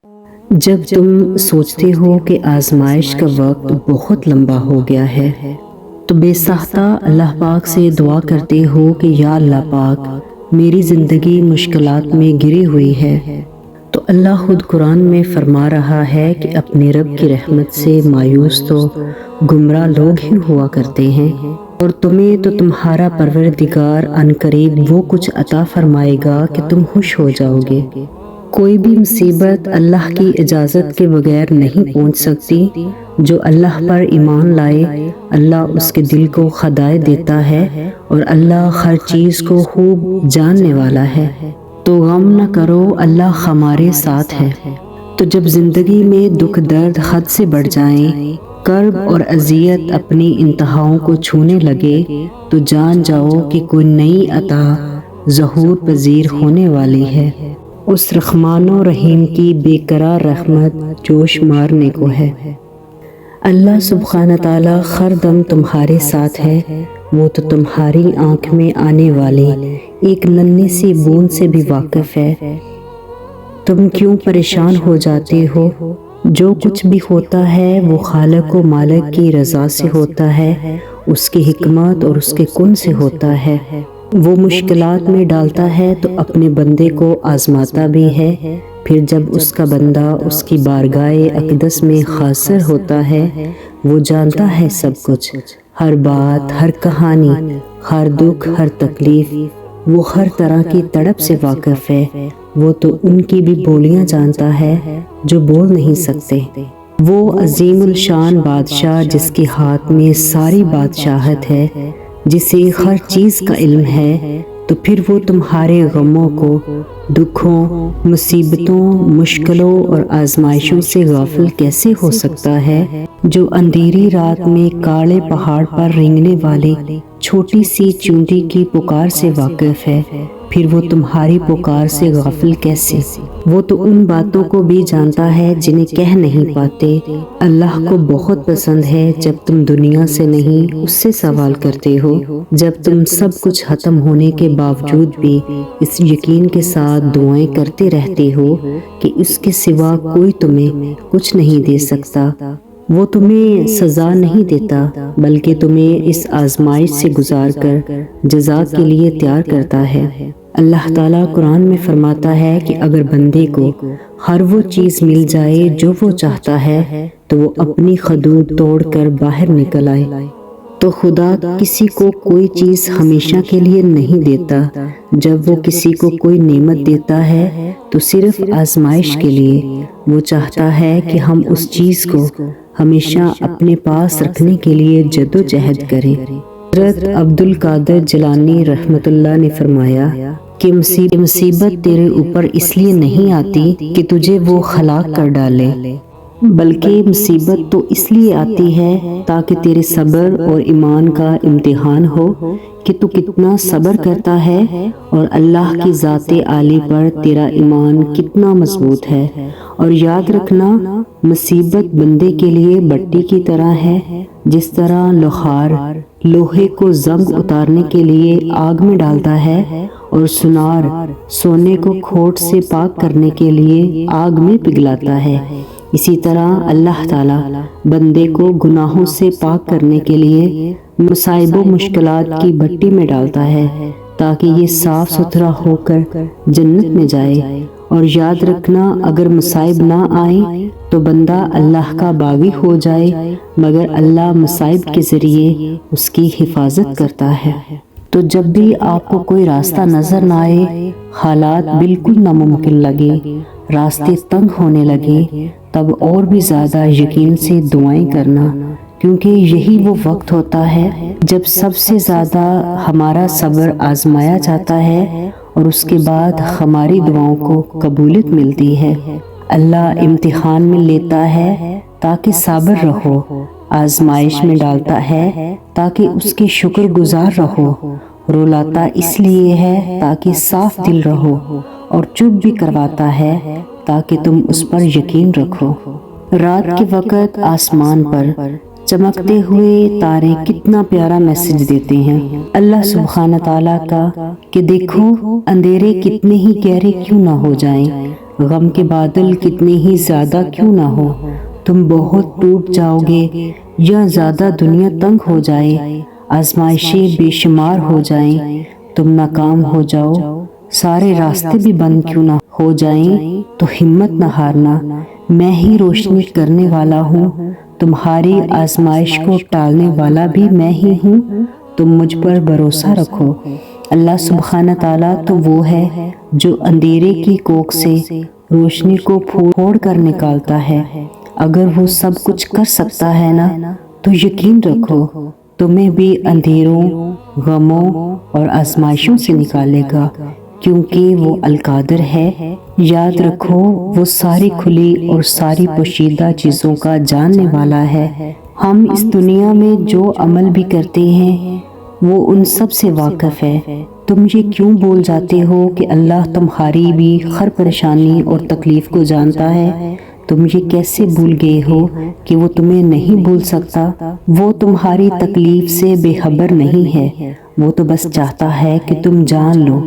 جب تم سوچتے ہو کہ آزمائش کا وقت بہت لمبا ہو گیا ہے تو بے ساختہ اللہ پاک سے دعا کرتے ہو کہ یا اللہ پاک میری زندگی مشکلات میں گری ہوئی ہے، تو اللہ خود قرآن میں فرما رہا ہے کہ اپنے رب کی رحمت سے مایوس تو گمراہ لوگ ہی ہوا کرتے ہیں، اور تمہیں تو تمہارا پروردگار عنقریب وہ کچھ عطا فرمائے گا کہ تم خوش ہو جاؤ گے۔ کوئی بھی مصیبت اللہ کی اجازت کے بغیر نہیں پہنچ سکتی۔ جو اللہ پر ایمان لائے اللہ اس کے دل کو ہدایت دیتا ہے، اور اللہ ہر چیز کو خوب جاننے والا ہے۔ تو غم نہ کرو، اللہ ہمارے ساتھ ہے۔ تو جب زندگی میں دکھ درد حد سے بڑھ جائیں، کرب اور اذیت اپنی انتہاؤں کو چھونے لگے، تو جان جاؤ کہ کوئی نئی عطا ظہور پذیر ہونے والی ہے۔ اس رحمان و رحیم کی بے قرار رحمت جوش مارنے کو ہے۔ اللہ سبحانہ تعالیٰ ہر دم تمہارے ساتھ ہے۔ وہ تو تمہاری آنکھ میں آنے والی ایک ننھی سی بوند سے بھی واقف ہے۔ تم کیوں پریشان ہو جاتے ہو؟ جو کچھ بھی ہوتا ہے وہ خالق و مالک کی رضا سے ہوتا ہے، اس کی حکمت اور اس کے کن سے ہوتا ہے۔ وہ مشکلات میں ڈالتا ہے تو اپنے بندے کو آزماتا بھی ہے، پھر جب اس کا بندہ اس کی بارگاہ اقدس میں حاضر ہوتا ہے، وہ جانتا ہے سب کچھ، ہر بات، ہر کہانی، ہر دکھ، ہر تکلیف، وہ ہر طرح کی تڑپ سے واقف ہے۔ وہ تو ان کی بھی بولیاں جانتا ہے جو بول نہیں سکتے۔ وہ عظیم الشان بادشاہ جس کے ہاتھ میں ساری بادشاہت ہے، جسے ہر چیز کا علم ہے، تو پھر وہ تمہارے غموں کو، دکھوں، مصیبتوں، مشکلوں اور آزمائشوں سے غافل کیسے ہو سکتا ہے؟ جو اندھیری رات میں کالے پہاڑ پر رینگنے والی چھوٹی سی چونٹی کی پکار سے واقف ہے، پھر وہ تمہاری پکار سے غافل کیسے؟ وہ تو ان باتوں کو بھی جانتا ہے جنہیں کہہ نہیں پاتے۔ اللہ کو بہت پسند ہے جب تم دنیا سے نہیں اس سے سوال کرتے ہو، جب تم سب کچھ ختم ہونے کے باوجود بھی اس یقین کے ساتھ دعائیں کرتے رہتے ہو کہ اس کے سوا کوئی تمہیں کچھ نہیں دے سکتا۔ وہ تمہیں سزا نہیں دیتا بلکہ تمہیں اس آزمائش سے گزار کر جزا کے لیے تیار کرتا ہے۔ اللہ تعالیٰ قرآن میں فرماتا ہے کہ اگر بندے کو ہر وہ چیز مل جائے جو وہ چاہتا ہے تو وہ اپنی حدود توڑ کر باہر نکل آئے۔ تو خدا کسی کو کوئی چیز ہمیشہ کے لیے نہیں دیتا۔ جب وہ کسی کو کوئی نعمت دیتا ہے تو صرف آزمائش کے لیے۔ وہ چاہتا ہے کہ ہم اس چیز کو ہمیشہ اپنے پاس رکھنے کے لیے جد و جہد کریں۔ حضرت عبد القادر جیلانی رحمۃ اللہ نے فرمایا کہ مصیبت تیرے اوپر اس لیے نہیں آتی کہ تجھے وہ ہلاک کر ڈالے، بلکہ مصیبت تو اس لیے آتی ہے تاکہ تیرے صبر اور ایمان کا امتحان ہو کہ تو کتنا صبر کرتا ہے اور اللہ کی ذات عالی پر تیرا ایمان کتنا مضبوط ہے۔ اور یاد رکھنا، مصیبت بندے کے لیے بٹی کی طرح ہے، جس طرح لوہار لوہے کو زنگ اتارنے کے لیے آگ میں ڈالتا ہے اور سونار سونے کو کھوٹ سے پاک کرنے کے لیے آگ میں پگھلاتا ہے، اسی طرح اللہ تعالیٰ بندے کو گناہوں سے پاک کرنے کے لیے مصائب و مشکلات کی بھٹی میں ڈالتا ہے تاکہ یہ صاف ستھرا ہو کر جنت میں جائے۔ اور یاد رکھنا، اگر مصائب نہ آئیں تو بندہ اللہ کا باغی ہو جائے، مگر اللہ مصائب کے ذریعے اس کی حفاظت کرتا ہے۔ تو جب بھی آپ کو کوئی راستہ نظر نہ آئے، حالات بالکل ناممکن لگے، راستے تنگ ہونے لگے، تب اور بھی زیادہ یقین سے دعائیں کرنا، کیونکہ یہی وہ وقت ہوتا ہے جب سب سے زیادہ ہمارا صبر آزمایا جاتا ہے اور اس کے بعد ہماری دعاؤں کو قبولیت ملتی ہے۔ اللہ امتحان میں لیتا ہے تاکہ صابر رہو، آزمائش میں ڈالتا ہے تاکہ اس کے شکر گزار رہو، رلاتا اس لیے ہے تاکہ صاف دل رہو، اور چپ بھی کرواتا ہے تاکہ تم اس پر یقین رکھو۔ رات کے وقت آسمان پر چمکتے ہوئے تارے کتنا پیارا میسج دیتے ہیں اللہ سبحانہ تعالیٰ کا کہ دیکھو اندھیرے کتنے ہی گہرے کیوں نہ ہو جائیں، غم کے بادل کتنے ہی زیادہ کیوں نہ ہو، تم بہت ٹوٹ جاؤ گے یا زیادہ دنیا تنگ ہو جائے، آزمائشیں بے شمار ہو جائیں، تم ناکام ہو جاؤ، سارے راستے بھی بند کیوں نہ ہو جائیں، تو ہمت نہ ہارنا، میں ہی روشنی کرنے والا ہوں، تمہاری آزمائش کو ٹالنے والا بھی میں ہی ہوں، تم مجھ پر بھروسہ رکھو۔ اللہ سبحانہ تعالیٰ تو وہ ہے جو اندھیرے کی کوکھ سے روشنی کو پھوڑ کر نکالتا ہے۔ اگر وہ سب کچھ کر سکتا ہے نا، تو یقین رکھو تمہیں بھی اندھیروں، غموں اور آزمائشوں سے نکالے گا، کیونکہ وہ القادر ہے۔ یاد رکھو وہ ساری کھلی اور ساری پوشیدہ چیزوں کا جاننے والا ہے۔ ہم اس دنیا میں جو عمل بھی کرتے ہیں وہ ان سب سے واقف ہے۔ تم یہ کیوں بھول جاتے ہو کہ اللہ تمہاری بھی ہر پریشانی اور تکلیف کو جانتا ہے؟ تم یہ کیسے بھول گئے ہو کہ وہ تمہیں نہیں بھول سکتا؟ وہ تمہاری تکلیف سے بے خبر نہیں ہے، وہ تو بس چاہتا ہے کہ تم جان لو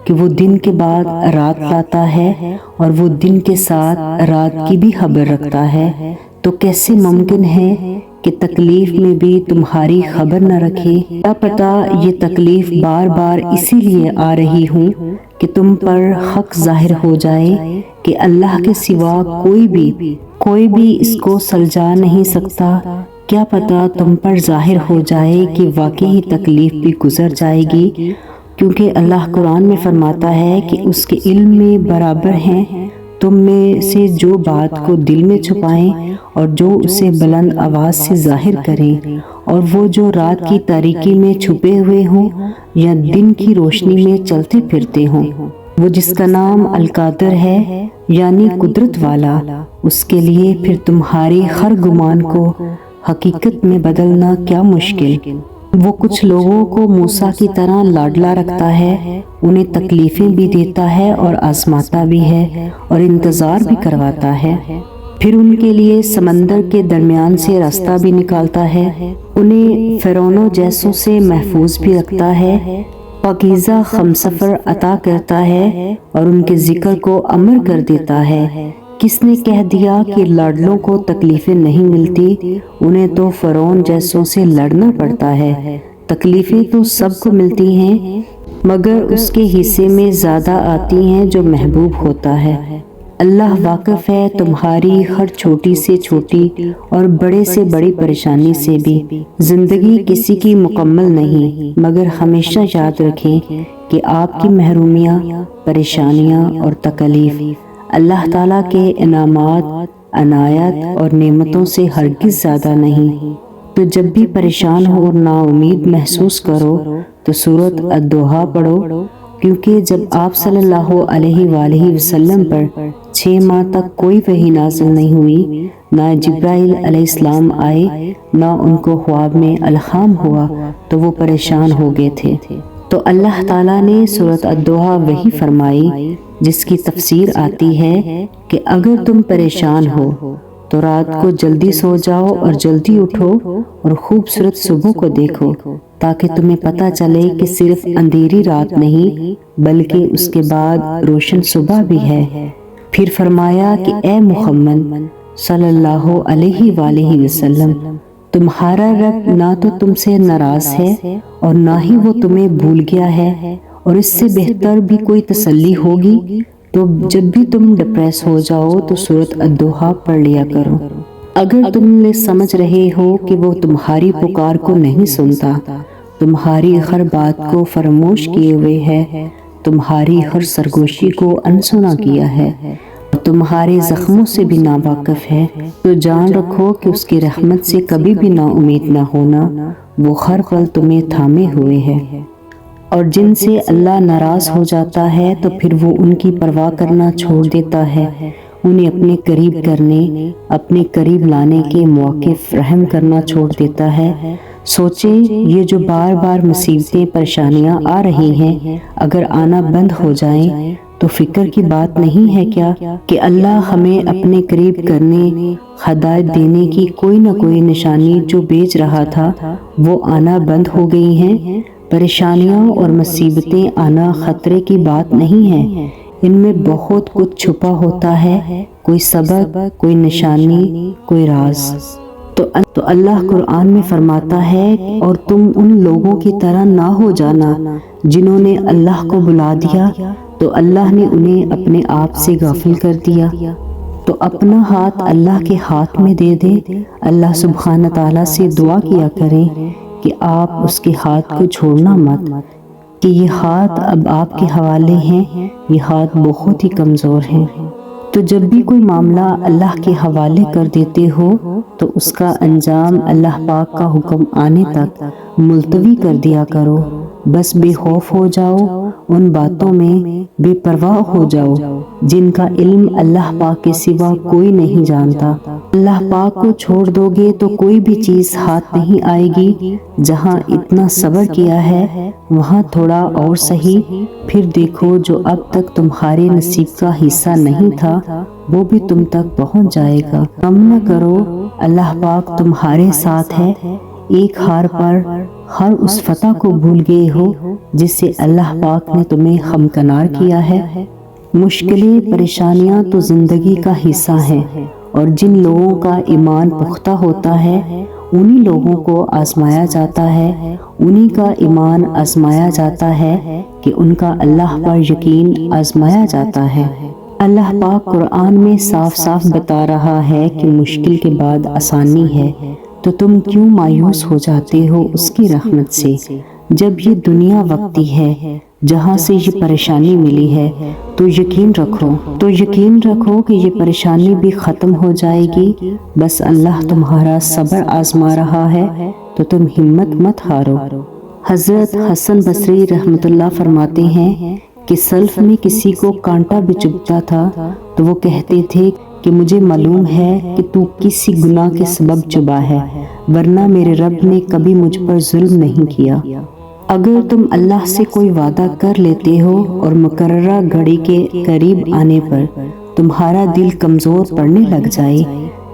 کہ وہ دن کے بعد رات لاتا ہے اور وہ دن کے ساتھ رات کی بھی خبر رکھتا ہے۔ تو کیسے ممکن ہے کہ تکلیف میں بھی تمہاری خبر نہ رکھے؟ کیا پتہ یہ تکلیف بار بار اسی لیے آ رہی ہوں کہ تم پر حق ظاہر ہو جائے کہ اللہ کے سوا کوئی بھی اس کو سلجھا نہیں سکتا۔ کیا پتہ تم پر ظاہر ہو جائے کہ واقعی تکلیف بھی گزر جائے گی، کیونکہ اللہ قرآن میں فرماتا ہے کہ اس کے علم میں برابر ہیں تم میں سے جو بات کو دل میں چھپائیں اور جو اسے بلند آواز سے ظاہر کریں، اور وہ جو رات کی تاریکی میں چھپے ہوئے ہوں یا دن کی روشنی میں چلتے پھرتے ہوں۔ وہ جس کا نام القادر ہے یعنی قدرت والا، اس کے لیے پھر تمہاری ہر گمان کو حقیقت میں بدلنا کیا مشکل۔ وہ کچھ لوگوں کو موسیٰ کی طرح لاڈلا رکھتا ہے، انہیں تکلیفیں بھی دیتا ہے اور آزماتا بھی ہے اور انتظار بھی کرواتا ہے، پھر ان کے لیے سمندر کے درمیان سے راستہ بھی نکالتا ہے، انہیں فرعونوں جیسوں سے محفوظ بھی رکھتا ہے، پاکیزہ ہمسفر عطا کرتا ہے اور ان کے ذکر کو امر کر دیتا ہے۔ کس نے کہہ دیا کہ لاڈلوں کو تکلیفیں نہیں ملتی؟ انہیں تو فرعون جیسوں سے لڑنا پڑتا ہے۔ تکلیفیں تو سب کو ملتی ہیں، مگر اس کے حصے میں زیادہ آتی ہیں جو محبوب ہوتا ہے۔ اللہ واقف ہے تمہاری ہر چھوٹی سے چھوٹی اور بڑے سے بڑی پریشانی سے بھی۔ زندگی کسی کی مکمل نہیں، مگر ہمیشہ یاد رکھیں کہ آپ کی محرومیاں، پریشانیاں اور تکلیف اللہ تعالیٰ کے انعامات، عنایات اور نعمتوں سے ہرگز زیادہ نہیں۔ تو جب بھی پریشان ہو اور نا امید محسوس کرو تو سورۃ الضحیٰ پڑھو، کیونکہ جب آپ صلی اللہ علیہ وآلہ وسلم پر 6 ماہ تک کوئی وحی نازل نہیں ہوئی، نہ جبرائیل علیہ السلام آئے، نہ ان کو خواب میں الہام ہوا، تو وہ پریشان ہو گئے تھے۔ تو اللہ تعالیٰ نے سورۃ الضحیٰ وحی فرمائی، جس کی تفسیر آتی ہے کہ اگر تم پریشان ہو تو رات کو جلدی سو جاؤ اور جلدی اٹھو اور خوبصورت صبح کو دیکھو، تاکہ تمہیں پتہ چلے کہ صرف اندھیری رات نہیں بلکہ اس کے بعد روشن صبح بھی ہے۔ پھر فرمایا کہ اے محمد صلی اللہ علیہ وآلہ وسلم، تمہارا رب نہ تو تم سے ناراض ہے اور نہ ہی وہ تمہیں بھول گیا ہے، اور اس سے بہتر بھی کوئی تسلی ہوگی تو جب بھی تم ڈپریس ہو جاؤ تو سورۃ الضحیٰ پڑھ لیا کرو۔ اگر تم سمجھ رہے ہو کہ وہ تمہاری پکار کو نہیں سنتا، تمہاری ہر بات کو فراموش کیے ہوئے ہے، تمہاری ہر سرگوشی کو انسنا کیا ہے، تمہارے زخموں سے بھی ناواقف ہے، تو جان رکھو کہ اس کی رحمت سے کبھی بھی نا امید نہ ہونا، وہ ہر پل تمہیں تھامے ہوئے ہے۔ اور جن سے اللہ ناراض ہو جاتا ہے تو پھر وہ ان کی پرواہ کرنا چھوڑ دیتا ہے، انہیں اپنے قریب کرنے، اپنے قریب لانے کے مواقع فراہم کرنا چھوڑ دیتا ہے۔ سوچیں یہ جو بار بار مصیبتیں، پریشانیاں آ رہی ہیں، اگر آنا بند ہو جائیں تو فکر کی بات نہیں ہے کیا کہ اللہ ہمیں اپنے قریب کرنے، ہدایت دینے کی کوئی نہ کوئی نشانی جو بیچ رہا تھا وہ آنا بند ہو گئی ہیں۔ پریشانیاں اور مصیبتیں آنا خطرے کی بات نہیں ہے، ان میں بہت کچھ چھپا ہوتا ہے، کوئی سبق، کوئی نشانی، کوئی راز۔ تو اللہ قرآن میں فرماتا ہے اور تم ان لوگوں کی طرح نہ ہو جانا جنہوں نے اللہ کو بلا دیا تو اللہ نے انہیں اپنے آپ سے غافل کر دیا۔ تو اپنا ہاتھ اللہ کے ہاتھ میں دے دیں، اللہ سبحانہ تعالیٰ سے دعا کیا کریں کہ آپ اس کے ہاتھ کو چھوڑنا مت، کہ یہ ہاتھ اب آپ کے حوالے ہیں، یہ ہاتھ بہت ہی کمزور ہیں۔ تو جب بھی کوئی معاملہ اللہ کے حوالے کر دیتے ہو تو اس کا انجام اللہ پاک کا حکم آنے تک ملتوی کر دیا کرو، بس بے خوف ہو جاؤ، ان باتوں میں بے پرواہ ہو جاؤ جن کا علم اللہ پاک کے سوا کوئی نہیں جانتا۔ اللہ پاک کو چھوڑ دو گے تو کوئی بھی چیز ہاتھ نہیں آئے گی، جہاں اتنا صبر کیا ہے وہاں تھوڑا اور صحیح، پھر دیکھو جو اب تک تمہارے نصیب کا حصہ نہیں تھا وہ بھی تم تک پہنچ جائے گا۔ غم نہ کرو، اللہ پاک تمہارے ساتھ ہے۔ ایک ہار پر ہر اس فتح کو بھول گئے ہو جس سے اللہ پاک نے تمہیں ہمکنار کیا ہے۔ مشکلیں، پریشانیاں تو زندگی کا حصہ ہیں، اور جن لوگوں کا ایمان پختہ ہوتا ہے انہی لوگوں کو آزمایا جاتا ہے، انہی کا ایمان آزمایا جاتا ہے کہ ان کا اللہ پر یقین آزمایا جاتا ہے۔ اللہ پاک قرآن میں صاف صاف بتا رہا ہے کہ مشکل کے بعد آسانی ہے، تو تم کیوں مایوس ہو جاتے ہو اس کی رحمت سے؟ جب یہ دنیا وقتی ہے جہاں سے یہ پریشانی ملی ہے تو یقین رکھو کہ یہ پریشانی بھی ختم ہو جائے گی، بس اللہ تمہارا صبر آزما رہا ہے، تو تم ہمت مت ہارو۔ حضرت حسن بصری رحمۃ اللہ فرماتے ہیں کہ سلف میں کسی کو کانٹا بھی چبھتا تھا تو وہ کہتے تھے کہ مجھے معلوم ہے کہ تو کسی گناہ کے سبب چبھا ہے، ورنہ میرے رب نے کبھی مجھ پر ظلم نہیں کیا۔ اگر تم اللہ سے کوئی وعدہ کر لیتے ہو اور مقررہ گھڑی کے قریب آنے پر تمہارا دل کمزور پڑنے لگ جائے،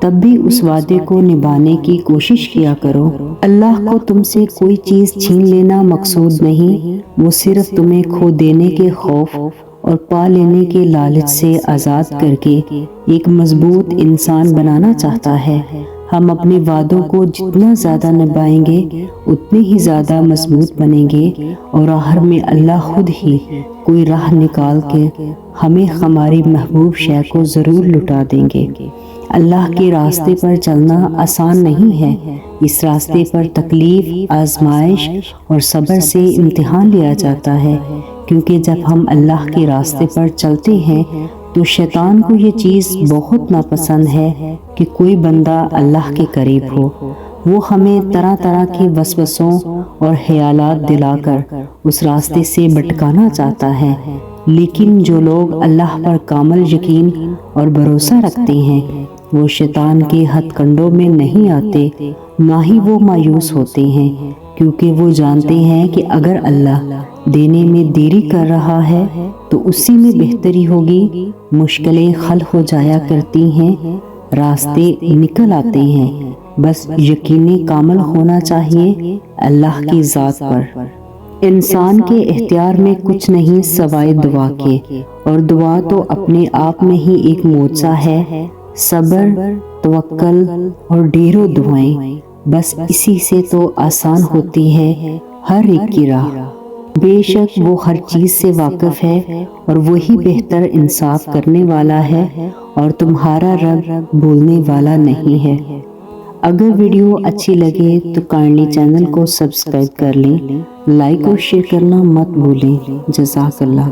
تب بھی اس وعدے کو نبھانے کی کوشش کیا کرو۔ اللہ کو تم سے کوئی چیز چھین لینا مقصود نہیں، وہ صرف تمہیں کھو دینے کے خوف اور پا لینے کے لالچ سے آزاد کر کے ایک مضبوط انسان بنانا چاہتا ہے۔ ہم اپنے وعدوں کو جتنا زیادہ نبھائیں گے اتنے ہی زیادہ مضبوط بنیں گے، اور آخر میں اللہ خود ہی کوئی راہ نکال کے ہمیں ہماری محبوب شے کو ضرور لٹا دیں گے۔ اللہ کے راستے پر چلنا آسان نہیں ہے، اس راستے پر تکلیف، آزمائش اور صبر سے امتحان لیا جاتا ہے، کیونکہ جب ہم اللہ کے راستے پر چلتے ہیں تو شیطان کو یہ چیز بہت ناپسند ہے کہ کوئی بندہ اللہ کے قریب ہو۔ وہ ہمیں طرح طرح کے وسوسوں اور خیالات دلا کر اس راستے سے بھٹکانا چاہتا ہے، لیکن جو لوگ اللہ پر کامل یقین اور بھروسہ رکھتے ہیں وہ شیطان کے ہتھ کنڈوں میں نہیں آتے، نہ ہی وہ مایوس ہوتے ہیں، کیونکہ وہ جانتے ہیں کہ اگر اللہ دینے میں دیری کر رہا ہے تو اسی میں بہتری ہوگی۔ مشکلیں حل ہو جایا کرتی ہیں، راستے نکل آتے ہیں، بس یقین کامل ہونا چاہیے اللہ کی ذات پر۔ انسان کے اختیار میں کچھ نہیں سوائے دعا کے، اور دعا تو اپنے آپ میں ہی ایک معجزہ ہے۔ صبر، توکل اور ڈھیروں دعائیں، بس اسی سے تو آسان ہوتی ہے ہر ایک کی راہ۔ بے شک وہ ہر چیز سے واقف ہے اور وہی بہتر انصاف کرنے والا ہے، اور تمہارا رب بھولنے والا نہیں ہے۔ اگر ویڈیو اچھی لگے تو کائنڈلی چینل کو سبسکرائب کر لیں، لائک اور شیئر کرنا مت بھولیں۔ جزاک اللہ۔